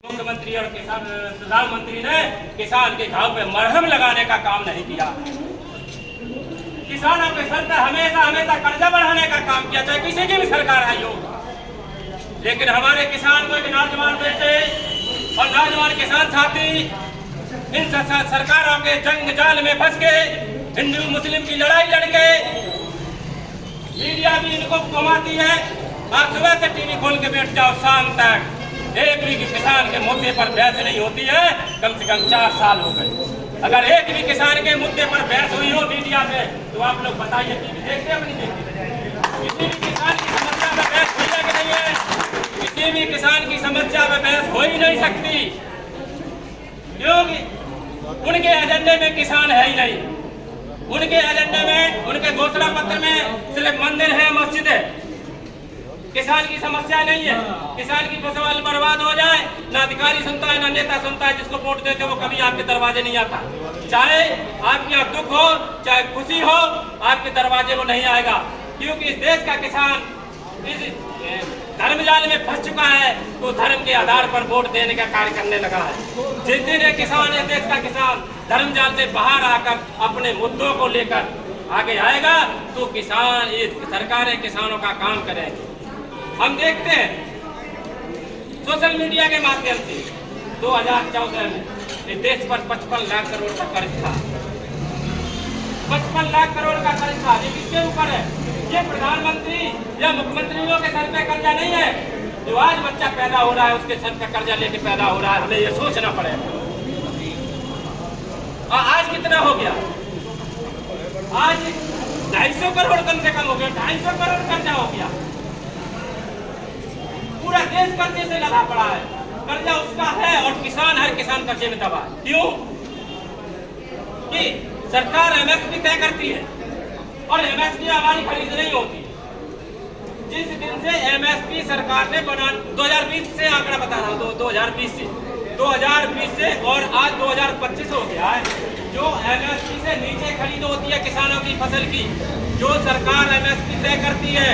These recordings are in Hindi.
मुख्यमंत्री और किसान प्रधानमंत्री ने किसान के घाव पे मरहम लगाने का काम नहीं किया। किसानों के सर पे हमेशा हमेशा कर्जा बढ़ाने का काम किया, चाहे किसी की भी सरकार आई हो। लेकिन हमारे किसान को, एक नौजवान बेटे और नौजवान किसान साथी इन सरकारों के जंग जाल में फंस के, हिंदू मुस्लिम की लड़ाई लड़के, मीडिया भी इनको घुमाती है। आप सुबह से टीवी खोल के बैठ जाओ, शाम तक एक भी किसान के मुद्दे पर बहस नहीं होती है। कम से कम 4 साल हो गए। अगर एक भी किसान के मुद्दे पर बहस हुई हो मीडिया में, तो आप लोग बताइए, टीवी देखते हैं नहीं देखते? किसी भी किसान की समस्या में बहस हुई है कि नहीं है? किसी भी किसान की समस्या में बहस हो ही नहीं सकती, क्योंकि उनके एजेंडे में किसान है ही नहीं। उनके एजेंडे में, उनके घोषणा पत्र में सिर्फ मंदिर है, मस्जिद है, किसान की समस्या नहीं है। किसान की फसल बर्बाद हो जाए, ना अधिकारी सुनता है, ना नेता सुनता है। जिसको वोट देते वो कभी आपके दरवाजे नहीं आता। चाहे आपके यहाँ दुख हो, चाहे खुशी हो, आपके दरवाजे वो नहीं आएगा, क्योंकि इस देश का किसान इस धर्म जाल में फंस चुका है। तो धर्म के आधार पर वोट देने का कार्य करने लगा है। जिस दिन एक किसान, इस देश का किसान धर्म जाल से बाहर आकर अपने मुद्दों को लेकर आगे आएगा, तो किसान, ये सरकारें किसानों का काम करेंगे। हम देखते हैं सोशल मीडिया के माध्यम से 2014 में इस देश पर 55 लाख करोड़ का कर्ज था। 55 लाख करोड़ का कर्ज था। ये किसके ऊपर है? ये प्रधानमंत्री या मुख्यमंत्रियों के सर पे कर्जा नहीं है। जो आज बच्चा पैदा हो रहा है उसके सर पे कर्जा लेके पैदा हो रहा है। हमें ये सोचना पड़ेगा। और आज कितना हो गया? आज 250 करोड़ कम से कम हो गया। 250 करोड़ कर्जा हो गया। पूरा देश कर्जे से लदा पड़ा है। कर्जा उसका है और किसान, हर किसान कर्जे में दबा है। क्यों? कि सरकार एमएसपी तय करती है और एमएसपी हमारी खरीद नहीं होती। जिस दिन से एमएसपी सरकार ने बना, 2020 से आंकड़ा बता रहा हूँ, 2020 से और आज 2025 हो गया है। जो एमएसपी से नीचे खरीद होती है किसानों की फसल की, जो सरकार एमएसपी तय करती है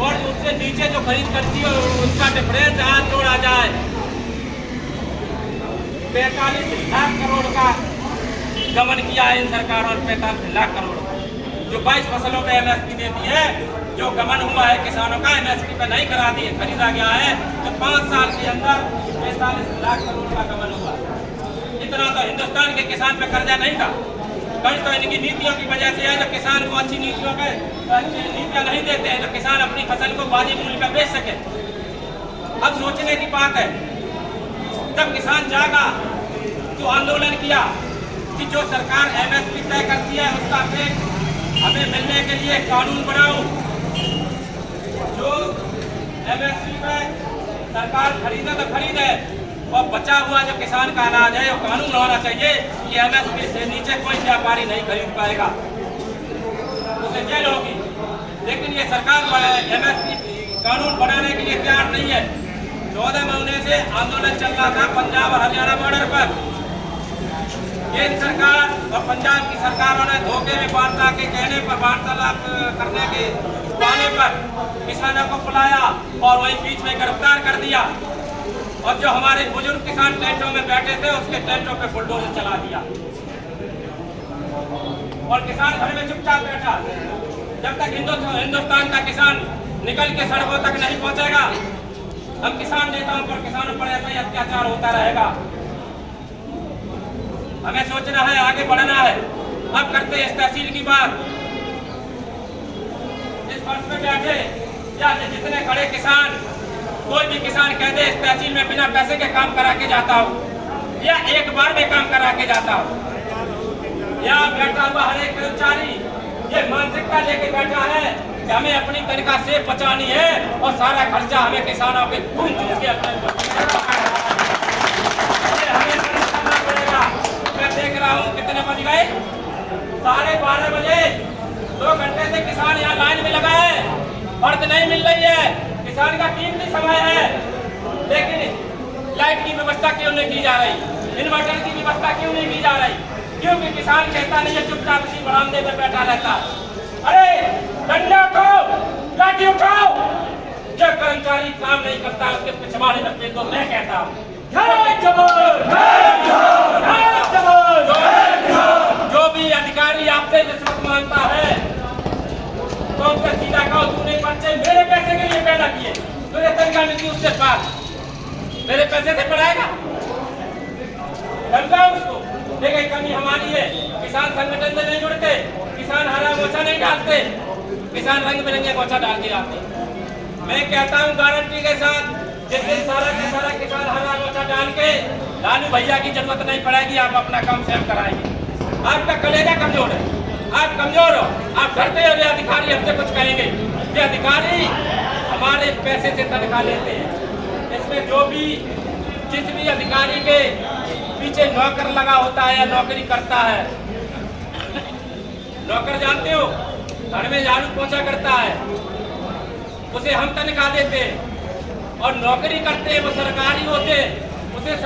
और उससे नीचे जो खरीद करती है, उसका डिफरेंस आज जोड़ा जाए 45 लाख करोड़ का गमन किया है इन सरकारों ने। 45 लाख करोड़ जो 22 फसलों पे एमएसपी देती है, जो गमन हुआ है किसानों का, एमएसपी पे नहीं करा दिए, खरीदा गया है। तो 5 साल के अंदर 45 लाख करोड़ का गमन हुआ। इतना तो हिंदुस्तान के किसान पे कर्जा नहीं था। कर्ज तो इनकी नीतियों की वजह से है। जब किसान को अच्छी नीतियां नहीं देते हैं, तो किसान अपनी फसल को वाजिब मूल्य पर बेच सके। अब सोचने की बात है, जब किसान जागा तो आंदोलन किया कि जो सरकार एमएसपी तय करती है उसका रेट हमें मिलने के लिए कानून बनाओ। जो एमएसपी पे सरकार खरीदे तो खरीदे, और बचा हुआ जो किसान का अनाज है, वो कानून होना चाहिए कि एमएसपी से नीचे कोई व्यापारी नहीं खरीद पाएगा, उसे जेल होगी। लेकिन ये सरकार एमएसपी कानून बनाने के लिए तैयार नहीं है। 14 महीने से आंदोलन चल रहा था पंजाब और हरियाणा बॉर्डर पर। केंद्र सरकार और पंजाब की सरकारों ने धोखे में वार्ता के कहने पर, वार्तालाप करने के बहाने पर किसानों को बुलाया और वहीं बीच में गिरफ्तार कर दिया। और जो हमारे बुजुर्ग किसान टेंटों में बैठे थे, उसके टेंटों पे बुलडोजर चला दिया और किसान घर में चुपचाप बैठा। जब तक हिंदुस्तान का किसान निकल के सड़कों तक नहीं पहुंचेगा, हम किसान नेताओं पर, किसानों पर ऐसा ही अत्याचार होता रहेगा। हमें सोचना है, आगे बढ़ना है। अब करते हैं इस तहसील की बात। इस फर्श पे बैठे या जितने खड़े किसान, कोई भी किसान कह दे इस तहसील में बिना पैसे के काम करा के जाता हूँ या एक बार में काम करा के जाता हूँ, या बैठा हुआ हर एक कर्मचारी ये मानसिकता लेके बैठा है कि हमें अपनी तनख्वाह से बचानी है और सारा खर्चा हमें किसानों के खून चूस के अपने हमें करना पड़ेगा। मैं देख रहा हूँ कितने बज गए, 12:30 बजे। 2 घंटे से किसान यहाँ लाइन में लगा है, अर्थ नहीं मिल रही है। किसान का कीमती समय है, लेकिन लाइट की व्यवस्था क्यों नहीं की जा रही? इन्वर्टर की व्यवस्था क्यों नहीं की जा रही? क्योंकि किसान कहता नहीं है, चुपचाप इसी बरामदे में बैठा रहता। अरे डंडा उठाओ, लाठी उठाओ। जो कर्मचारी काम नहीं करता उसके पिछवाड़े में फेंको। मैं कहता हूँ ज्यादा किए तो ये तनख्वाह मिलती उससे पास, मेरे पैसे से पढ़ाएगा? समझा उसको? देखिए कमी हमारी है, किसान संगठन से नहीं जुड़ते, किसान हरा मोचा नहीं डालते, किसान रंग बिरंगे मोचा डाल के आते। मैं कहता हूँ गारंटी के साथ, जिस दिन सारा का सारा किसान हरा मोचा डाल के लालू भैया की जरूरत नहीं पड़ेगी, आप अपना काम स्वयं कराएंगे। आपका कलेजा कमजोर है, आप कमजोर हो, आप डरते हो ये अधिकारी हमसे कुछ कहेंगे। ये अधिकारी हमारे पैसे से तनख्वाह लेते हैं। इसमें जो भी जिस भी अधिकारी के पीछे नौकर लगा होता है या नौकरी करता है, नौकर जानते हो घर में झाड़ू पोछा करता है, उसे हम तनख्वाह देते हैं, और नौकरी करते हैं वो सरकारी होते हैं,